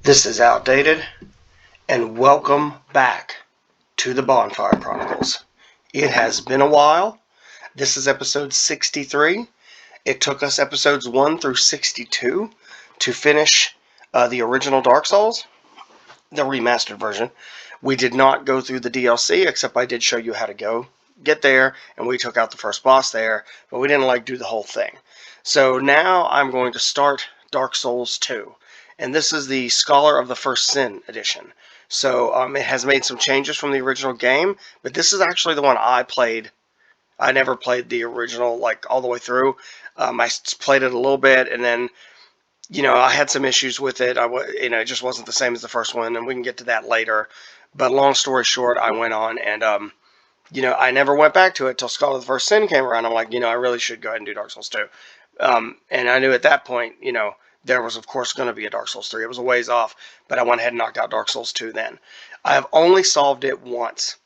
This is outdated, and welcome back to the Bonfire Chronicles. It has been a while. This is episode 63. It took us episodes 1 through 62 to finish the original Dark Souls, the remastered version. We did not go through the DLC, except I did show you how to get there, and we took out the first boss there, but we didn't do the whole thing. So now I'm going to start Dark Souls 2. And this is the Scholar of the First Sin edition. So it has made some changes from the original game, but this is actually the one I played. I never played the original all the way through. I played it a little bit, and then I had some issues with it. It just wasn't the same as the first one, and we can get to that later. But long story short, I went on, and I never went back to it till Scholar of the First Sin came around. I'm like, I really should go ahead and do Dark Souls 2. And I knew at that point, there was, of course, going to be a Dark Souls 3. It was a ways off, but I went ahead and knocked out Dark Souls 2 then. I have only solved it once.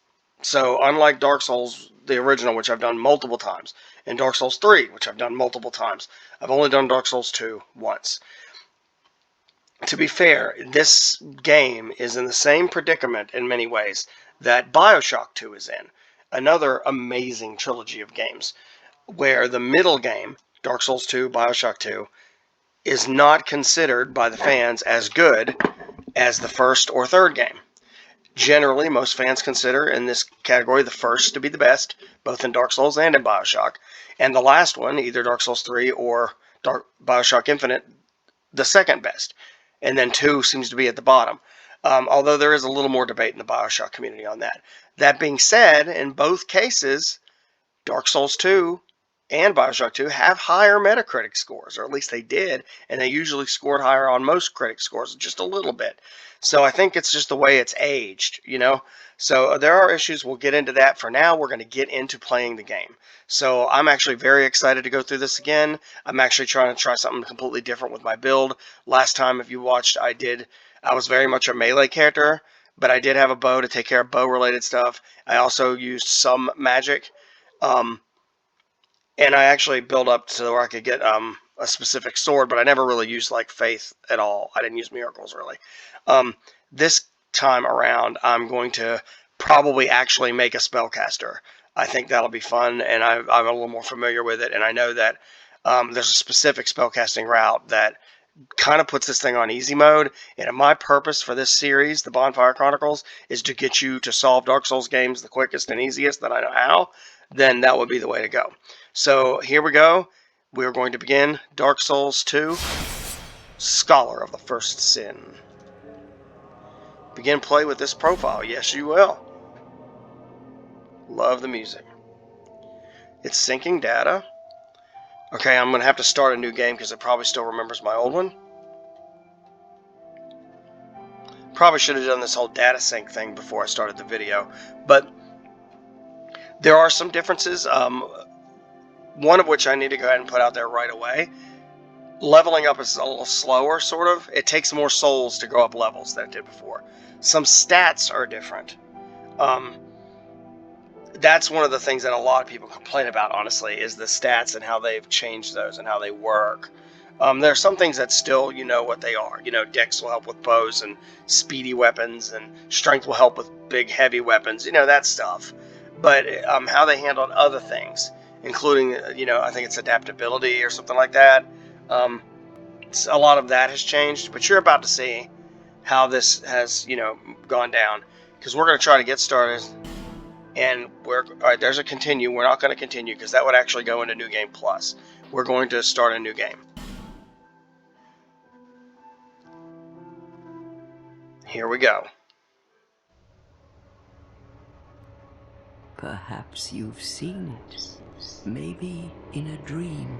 So, unlike Dark Souls, the original, which I've done multiple times, and Dark Souls 3, which I've done multiple times, I've only done Dark Souls 2 once. To be fair, this game is in the same predicament in many ways that BioShock 2 is in. Another amazing trilogy of games, where the middle game, Dark Souls 2, BioShock 2, is not considered by the fans as good as the first or third game. Generally, most fans consider in this category the first to be the best, both in Dark Souls and in BioShock, and the last one, either Dark Souls 3 or BioShock Infinite, the second best. And then 2 seems to be at the bottom, although there is a little more debate in the BioShock community on that. That being said, in both cases, Dark Souls 2 and BioShock 2 have higher Metacritic scores, or at least they did, and they usually scored higher on most critic scores, just a little bit. So I think it's just the way it's aged, So there are issues. We'll get into that. For now, we're going to get into playing the game. So I'm actually very excited to go through this again. I'm actually trying to try something completely different with my build. Last time, if you watched, I was very much a melee character, but I did have a bow to take care of bow-related stuff. I also used some magic. And I actually built up to where I could get a specific sword, but I never really used faith at all. I didn't use miracles really. This time around, I'm going to probably actually make a spellcaster. I think that'll be fun, and I'm a little more familiar with it, and I know that there's a specific spellcasting route that kind of puts this thing on easy mode. And my purpose for this series, the Bonfire Chronicles, is to get you to solve Dark Souls games the quickest and easiest that I know how. Then that would be the way to go. So here we go. We are going to begin Dark Souls 2, Scholar of the First Sin. Begin play with this profile. Yes, you will. Love the music. It's syncing data. Okay, I'm going to have to start a new game because it probably still remembers my old one. Probably should have done this whole data sync thing before I started the video. But there are some differences. One of which I need to go ahead and put out there right away. Leveling up is a little slower, sort of. It takes more souls to go up levels than it did before. Some stats are different. That's one of the things that a lot of people complain about, honestly, is the stats and how they've changed those and how they work. There are some things that still, what they are. Dex will help with bows and speedy weapons, and strength will help with big, heavy weapons. That stuff. But how they handled other things, including, I think it's adaptability or something like that. A lot of that has changed, but you're about to see how this has, gone down. Because we're going to try to get started, and all right, there's a continue. We're not going to continue, because that would actually go into New Game Plus. We're going to start a new game. Here we go. Perhaps you've seen it. Maybe in a dream.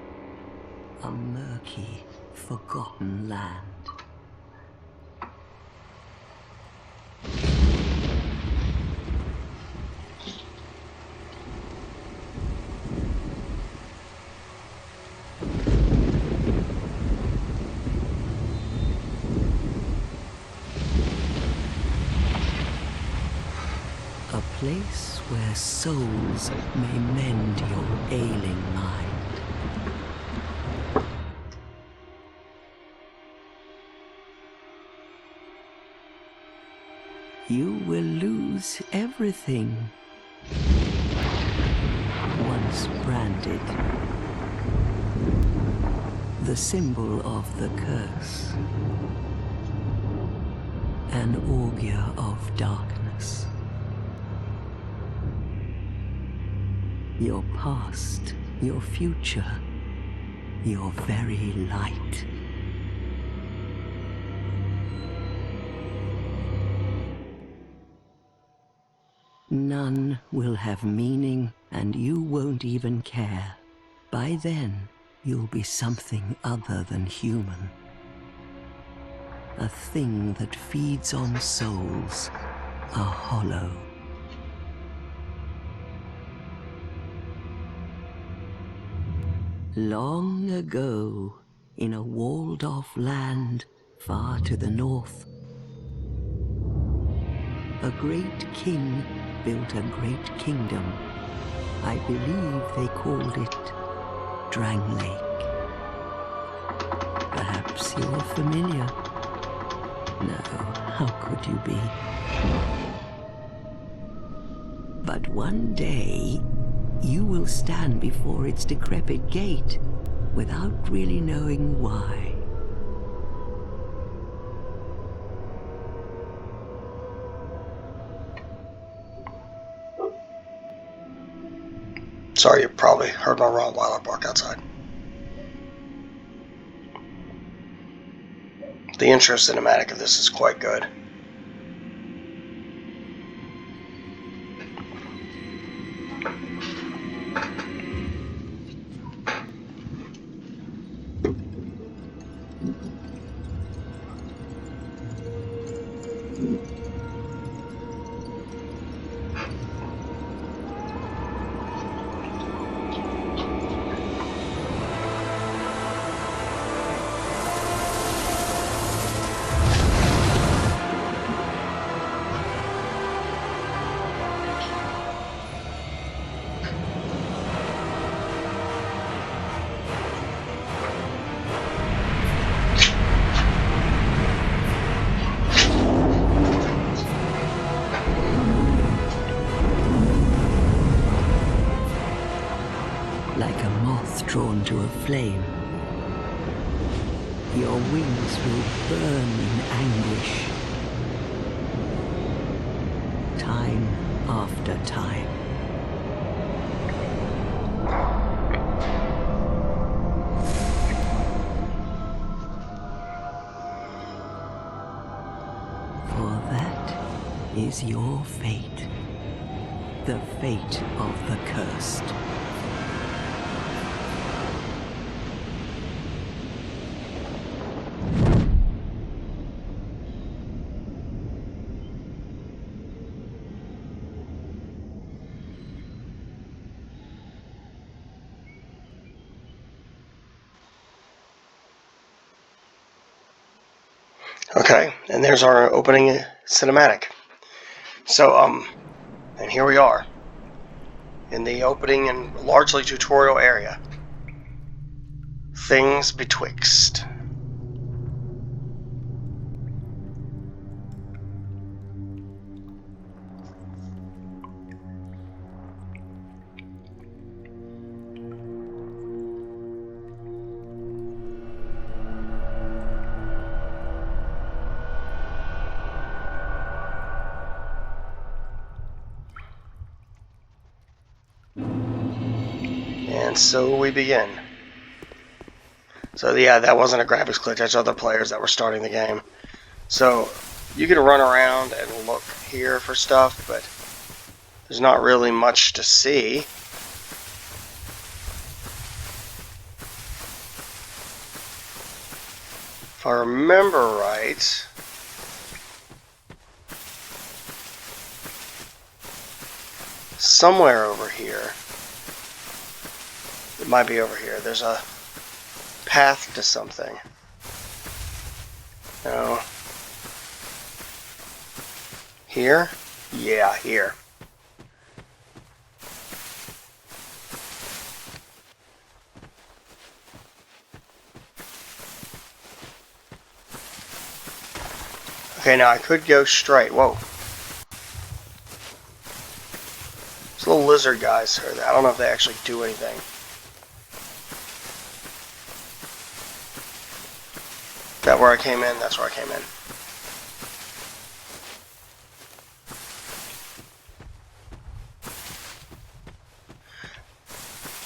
A murky, forgotten land. A place where souls may mend your ailing mind. you will lose everything. Once branded, the symbol of the curse, an augur of darkness. Your past, your future, your very light. None will have meaning, and you won't even care. By then, you'll be something other than human. A thing that feeds on souls, a hollow. Long ago, in a walled-off land far to the north, a great king built a great kingdom. I believe they called it Drang Lake. Perhaps you're familiar. No, how could you be? But one day, you will stand before its decrepit gate without really knowing why. Sorry, you probably heard my Rottweiler bark outside. The intro cinematic of this is quite good. Like a moth drawn to a flame, your wings will burn in anguish. Time after time. For that is your fate. The fate of the cursed. Okay, and there's our opening cinematic. So, and here we are in the opening and largely tutorial area. Things betwixt. And so we begin. So yeah, that wasn't a graphics glitch. That's other players that were starting the game. So you can run around and look here for stuff, but there's not really much to see. If I remember right, somewhere over here, it might be over here, there's a path to something. No. Here? Yeah, here. Okay, now I could go straight. Whoa. lizard guys. I don't know if they actually do anything. Is that where I came in? That's where I came in.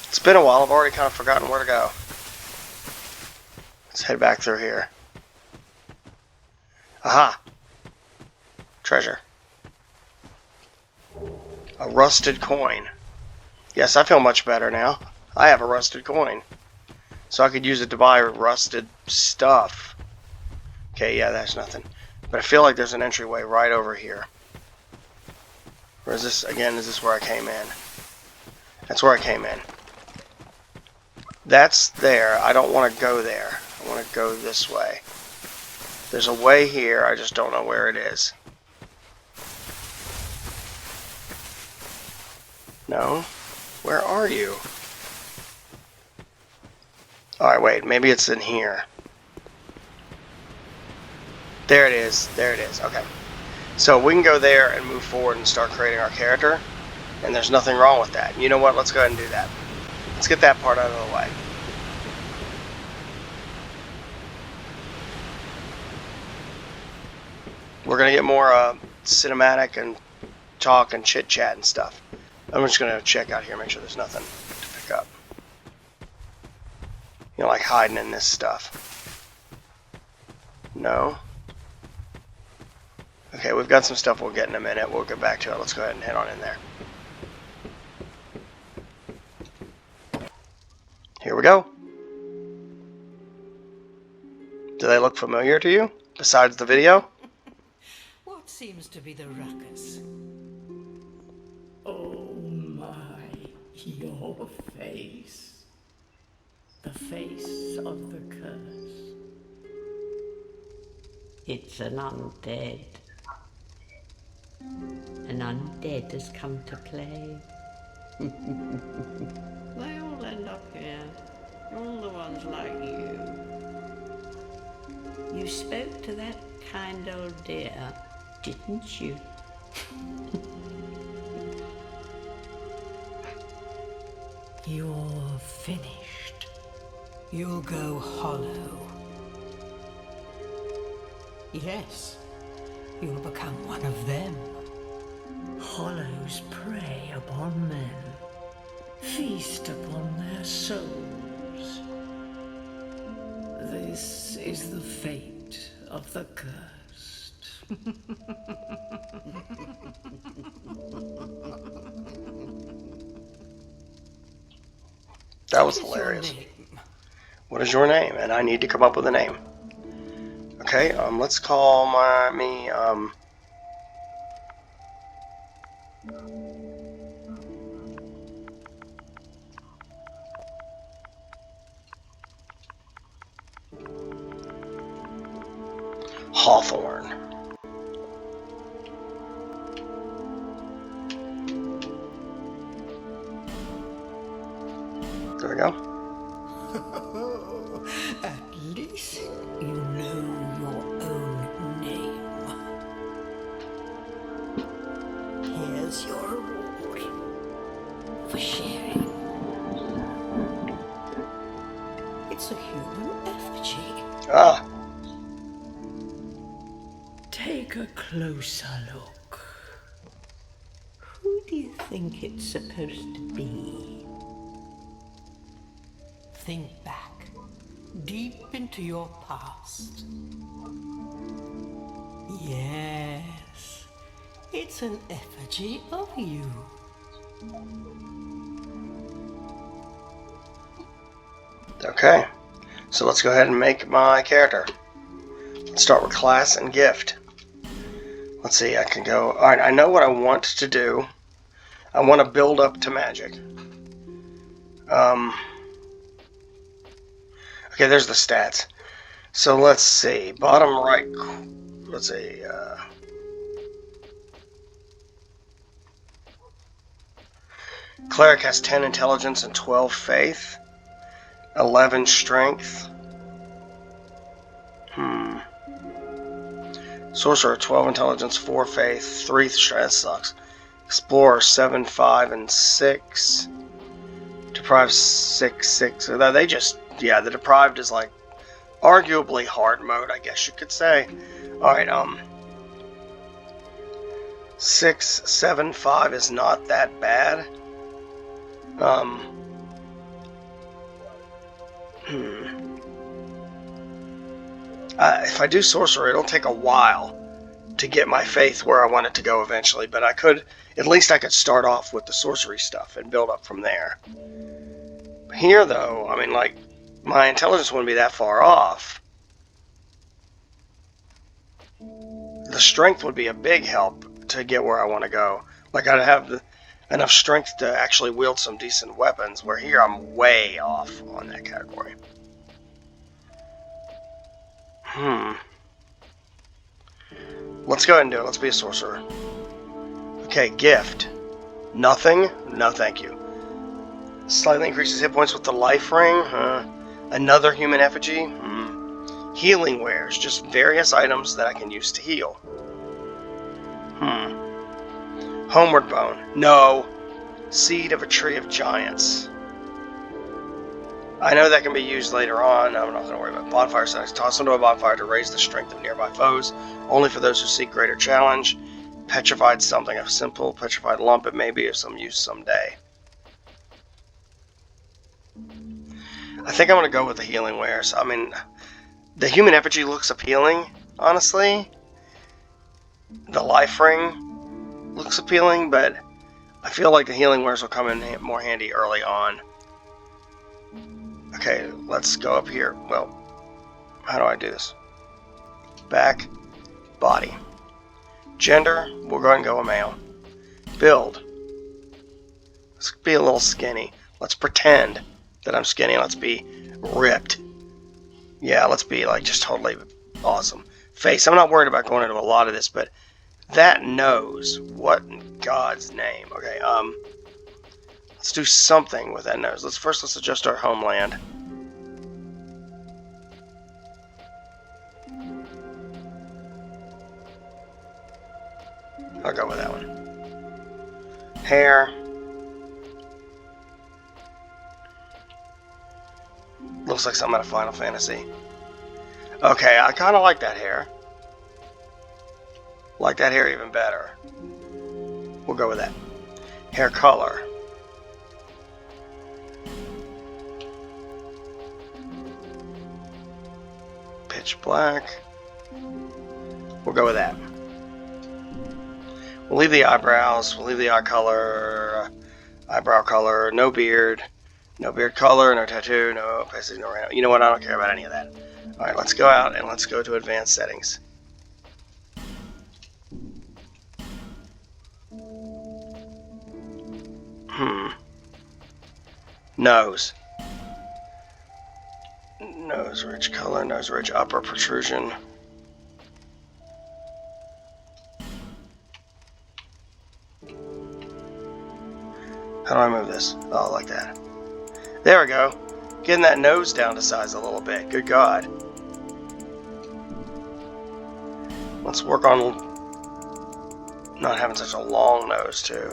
It's been a while. I've already kind of forgotten where to go. Let's head back through here. Aha! Treasure. A rusted coin. Yes, I feel much better now. I have a rusted coin. So I could use it to buy rusted stuff. Okay, yeah, that's nothing. But I feel like there's an entryway right over here. Or is this, again, is this where I came in? That's where I came in. That's there. I don't want to go there. I want to go this way. There's a way here. I just don't know where it is. No? Where are you? Alright, wait. Maybe it's in here. There it is. There it is. Okay. So we can go there and move forward and start creating our character. And there's nothing wrong with that. You know what? Let's go ahead and do that. Let's get that part out of the way. We're going to get more cinematic and talk and chit-chat and stuff. I'm just going to check out here, make sure there's nothing to pick up. You know, like hiding in this stuff. No? Okay, we've got some stuff we'll get in a minute. We'll get back to it. Let's go ahead and head on in there. Here we go. Do they look familiar to you, besides the video? What seems to be the ruckus? Oh my, your face. The face of the curse. It's an undead. An undead has come to play. They all end up here. All the ones like you. You spoke to that kind old dear, didn't you? You're finished. You'll go hollow. Yes, you'll become one of them. Hollows prey upon men, feast upon their souls. This is the fate of the cursed. That was hilarious. What is your name? And I need to come up with a name. Okay, let's call me Hawthorne. There we go. At least you know your own name. Here's your reward for sharing. It's a human effigy. Ah, Take a closer look. Who do you think it's supposed to be? Think back, deep into your past. Yes, it's an effigy of you. okay. So let's go ahead and make my character. Let's start with class and gift. Let's see, I can go... Alright, I know what I want to do. I want to build up to magic. Okay, there's the stats. So let's see. Bottom right... Let's see. Cleric has 10 intelligence and 12 faith. 11 strength. Sorcerer, 12 intelligence, 4 faith, 3 strength. That sucks. Explorer 7, 5, and 6. Deprived 6, 6. So they just, yeah, the Deprived is like arguably hard mode, I guess you could say. Alright, 6, 7, 5 is not that bad. If I do Sorcerer, it'll take a while to get my faith where I want it to go eventually, but at least I could start off with the sorcery stuff and build up from there. Here, though, I mean, like, my intelligence wouldn't be that far off. The strength would be a big help to get where I want to go. Like, I'd have enough strength to actually wield some decent weapons, where here I'm way off on that category. Let's go ahead and do it. Let's be a sorcerer. Okay, gift. Nothing? No, thank you. Slightly increases hit points with the life ring. Another human effigy. Healing wares. Just various items that I can use to heal. Homeward bone. No. Seed of a tree of giants. I know that can be used later on. I'm not going to worry about bonfire settings. Toss into a bonfire to raise the strength of nearby foes. Only for those who seek greater challenge. Petrified something. A simple petrified lump. It may be of some use someday. I think I'm going to go with the healing wares. I mean, the human effigy looks appealing, honestly. The life ring looks appealing, but I feel like the healing wares will come in more handy early on. Okay, let's go up here. Well, how do I do this? Back, body. Gender, we'll go ahead and go a male. Build. Let's be a little skinny. Let's pretend that I'm skinny. Let's be ripped. Yeah, let's be like just totally awesome. Face, I'm not worried about going into a lot of this, but that nose. What in God's name? Okay, let's do something with that nose. Let's adjust our homeland. I'll go with that one. Hair. Looks like something out of Final Fantasy. Okay, I kind of like that hair. Like that hair even better. We'll go with that. Hair color. Pitch black. We'll go with that. We'll leave the eyebrows. We'll leave the eye color. Eyebrow color. No beard. No beard color. No tattoo. No pasty. No random. You know what? I don't care about any of that. Alright, let's go out and let's go to advanced settings. Nose. Nose ridge color. Nose ridge upper protrusion. How do I move this? Oh, like that. There we go. Getting that nose down to size a little bit. Good God. Let's work on not having such a long nose, too.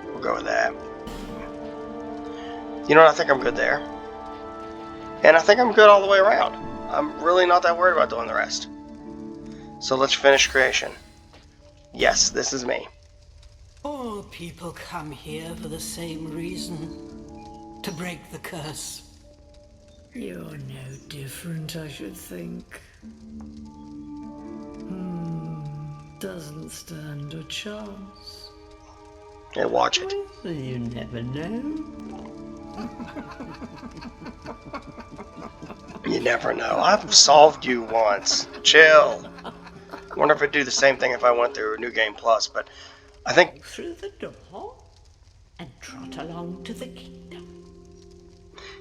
We'll go with that. You know what? I think I'm good there. And I think I'm good all the way around. I'm really not that worried about doing the rest. So let's finish creation. Yes, this is me. All people come here for the same reason. To break the curse. You're no different, I should think. Doesn't stand a chance. Hey, watch it. Well, you never know. You never know. I've solved you once. Chill. I wonder if it'd do the same thing if I went through New Game Plus, but I think... Through the door and trot along to the kingdom.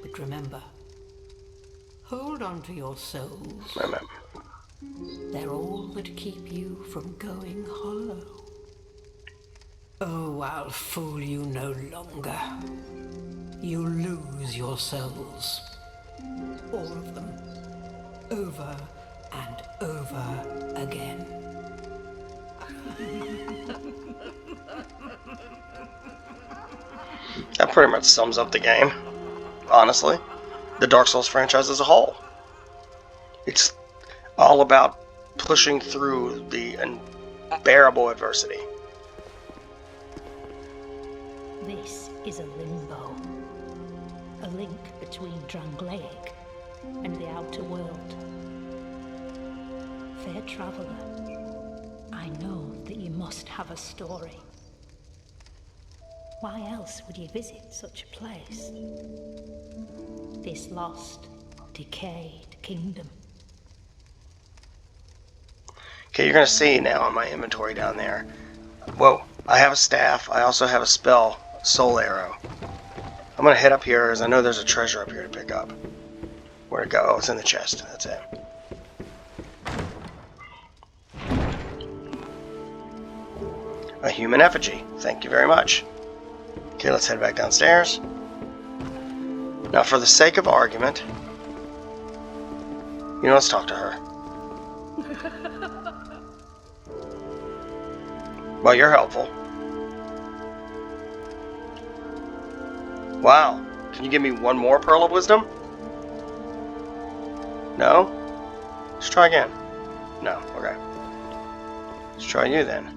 But remember, hold on to your souls. Remember. They're all that keep you from going hollow. Oh, I'll fool you no longer. You lose your souls. All of them. over and over again. That pretty much sums up the game, honestly. The Dark Souls franchise as a whole. It's all about pushing through the unbearable adversity. This is a limbo. A link between Drangleic and the outer world. Fair traveller, I know that you must have a story. Why else would you visit such a place? This lost, decayed kingdom. Okay, you're going to see now in my inventory down there. Whoa, I have a staff. I also have a spell, Soul Arrow. I'm going to head up here as I know there's a treasure up here to pick up. Where'd it go? Oh, it's in the chest. That's it. A human effigy. Thank you very much. Okay, let's head back downstairs. Now, for the sake of argument, let's talk to her. Well, you're helpful. Wow. Can you give me one more Pearl of Wisdom? No? Let's try again. No, okay. Let's try you then.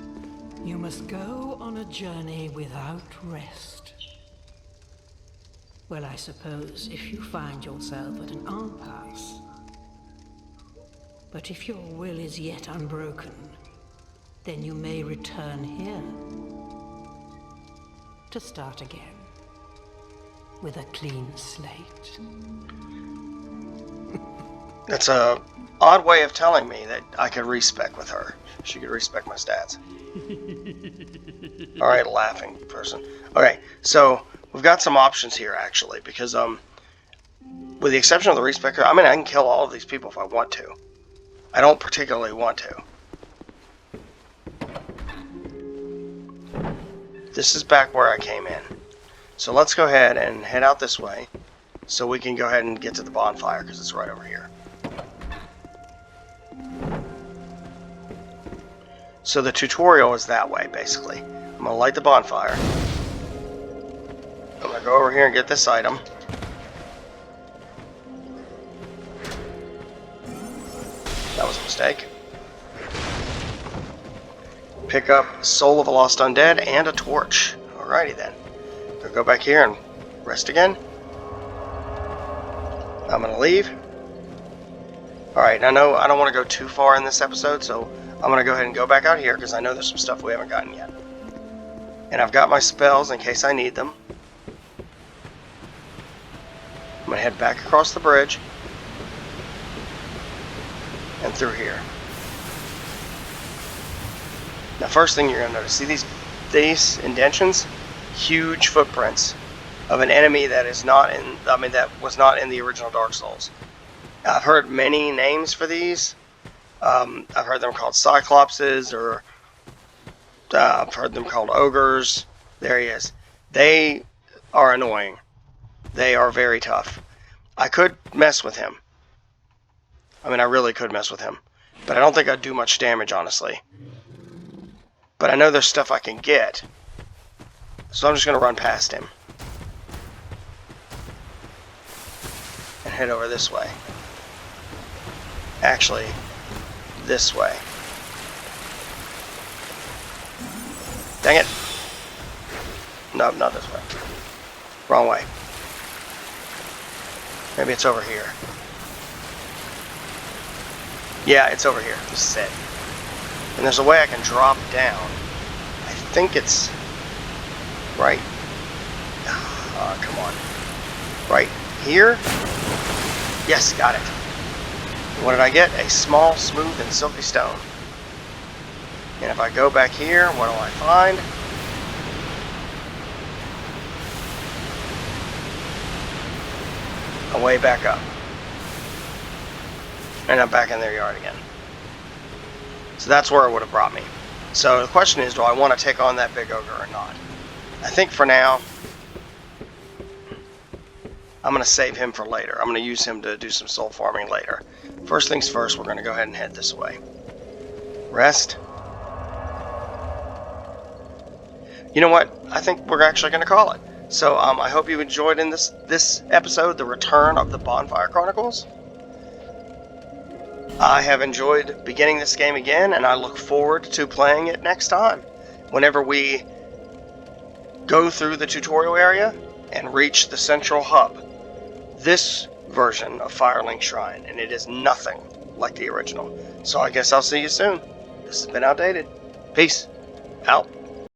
You must go on a journey without rest. Well, I suppose if you find yourself at an impasse. But if your will is yet unbroken, then you may return here to start again with a clean slate. That's a odd way of telling me that I could respec with her. She could respec my stats. Alright, laughing person. Okay, so we've got some options here actually, because with the exception of the respecker, I can kill all of these people if I want to. I don't particularly want to. This is back where I came in. So let's go ahead and head out this way so we can go ahead and get to the bonfire because it's right over here. So the tutorial is that way, basically. I'm going to light the bonfire. I'm going to go over here and get this item. That was a mistake. Pick up Soul of a Lost Undead and a torch. Alrighty then. We'll go back here and rest again. I'm going to leave. Alright, I know I don't want to go too far in this episode, so I'm going to go ahead and go back out here because I know there's some stuff we haven't gotten yet. And I've got my spells in case I need them. I'm going to head back across the bridge and through here. Now, first thing you're going to notice, see these indentions? Huge footprints of an enemy that is not in, that was not in the original Dark Souls. I've heard many names for these. I've heard them called Cyclopses, or I've heard them called Ogres. There he is. They are annoying. They are very tough. I could mess with him. I really could mess with him. But I don't think I'd do much damage, honestly. But I know there's stuff I can get. So I'm just going to run past him. And head over this way. Actually, this way. Dang it. No, not this way. Wrong way. Maybe it's over here. Yeah, it's over here. This is it. And there's a way I can drop down. I think it's right. Oh, come on. Right here? Yes, got it. What did I get? A small, smooth, and silky stone. And if I go back here, what do I find? A way back up. And I'm back in their yard again. So that's where it would have brought me. So the question is, do I want to take on that big ogre or not? I think for now, I'm going to save him for later. I'm going to use him to do some soul farming later. first things first, we're going to go ahead and head this way. Rest. You know what? I think we're actually going to call it. So I hope you enjoyed in this episode, the return of the Bonfire Chronicles. I have enjoyed beginning this game again, and I look forward to playing it next time. Whenever we go through the tutorial area and reach the central hub. This version of Firelink Shrine, and it is nothing like the original. So I guess I'll see you soon. This has been Outdated. Peace. Out.